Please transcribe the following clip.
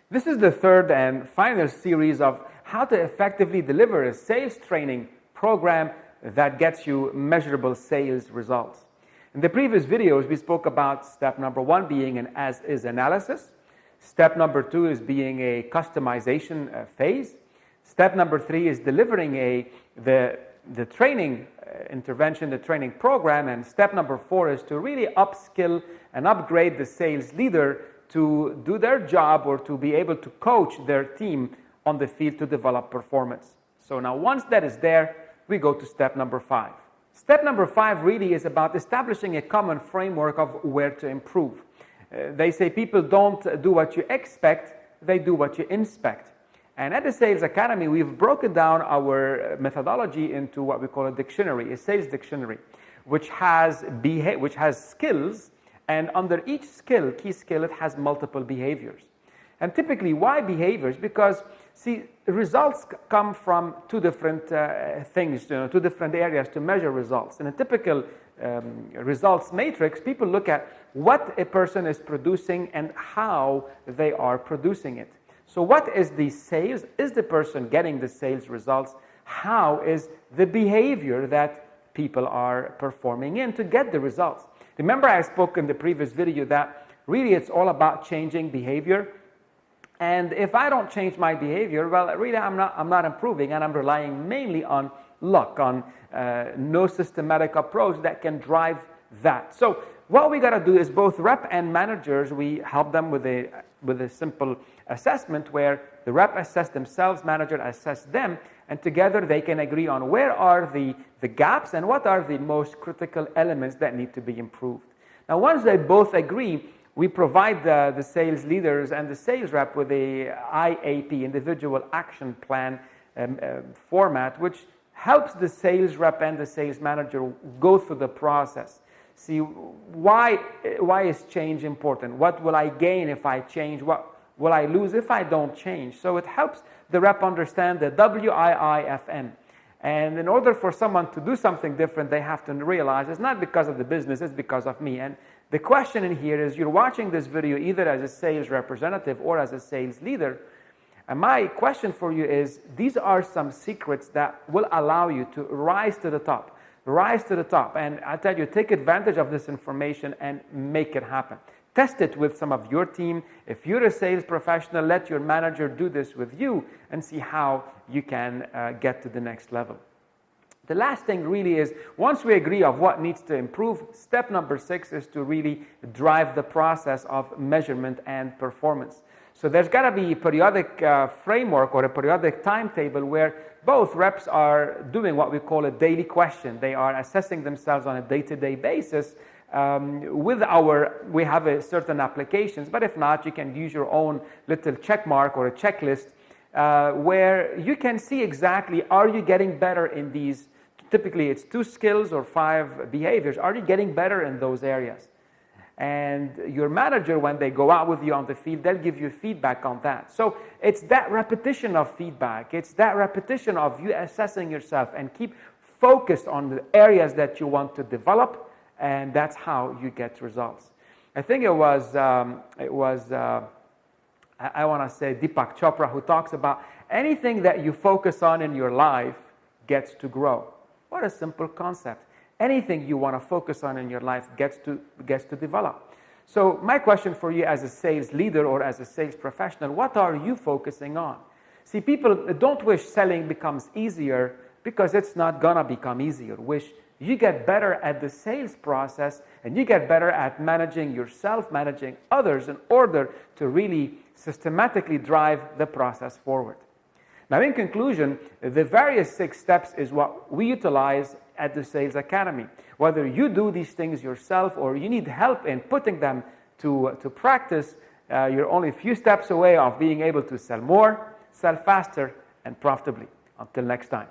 This is the third and final series of how to effectively deliver a sales training program that gets you measurable sales results. In the previous videos, we spoke about step number 1 being an as-is analysis. Step number 2 is being a customization phase. Step number 3 is delivering the training intervention, the training program. And step number 4 is to really upskill and upgrade the sales leader to do their job or to be able to coach their team on the field to develop performance. So now once that is there, we go to step number 5. Step number 5 really is about establishing a common framework of where to improve. They say people don't do what you expect, they do what you inspect. And at the Sales Academy, we've broken down our methodology into what we call a dictionary, a sales dictionary, which has skills. And under each skill, key skill, it has multiple behaviors. And typically, why behaviors? Because, see, results come from two different things, two different areas to measure results. In a typical results matrix, people look at what a person is producing and how they are producing it. So what is the sales? Is the person getting the sales results? How is the behavior that people are performing in to get the results? Remember, I spoke in the previous video that really it's all about changing behavior. And if I don't change my behavior, well, really I'm not improving, and I'm relying mainly on luck, on no systematic approach that can drive that. So what we got to do is both rep and managers, we help them with a simple assessment where the rep assess themselves, manager assess them, and together they can agree on where are the gaps and what are the most critical elements that need to be improved. Now, once they both agree, we provide the sales leaders and the sales rep with a IAP, individual action plan format, which helps the sales rep and the sales manager go through the process. See, why is change important? What will I gain if I change? What will I lose if I don't change? So it helps the rep understand the WIIFM. And in order for someone to do something different, they have to realize it's not because of the business, it's because of me. And the question in here is, you're watching this video either as a sales representative or as a sales leader. And my question for you is, these are some secrets that will allow you to rise to the top. Rise to the top. And I tell you, take advantage of this information and make it happen. Test it with some of your team. If you're a sales professional, let your manager do this with you and see how you can get to the next level. The last thing really is, once we agree of what needs to improve, step number 6 is to really drive the process of measurement and performance. So there's got to be a periodic framework or a periodic timetable where both reps are doing what we call a daily question. They are assessing themselves on a day-to-day basis. We have a certain applications, but if not, you can use your own little check mark or a checklist where you can see exactly, are you getting better in these? Typically, it's 2 skills or 5 behaviors. Are you getting better in those areas? And your manager, when they go out with you on the field, they'll give you feedback on that. So it's that repetition of feedback. It's that repetition of you assessing yourself and keep focused on the areas that you want to develop. And that's how you get results. I think I want to say Deepak Chopra, who talks about anything that you focus on in your life gets to grow. What a simple concept. Anything you want to focus on in your life gets to develop. So my question for you as a sales leader or as a sales professional, what are you focusing on? See, people don't wish selling becomes easier, because it's not going to become easier. Wish you get better at the sales process and you get better at managing yourself, managing others in order to really systematically drive the process forward. Now, in conclusion, the various 6 steps is what we utilize at the Sales Academy. Whether you do these things yourself or you need help in putting them to practice, you're only a few steps away of being able to sell more, sell faster, and profitably. Until next time.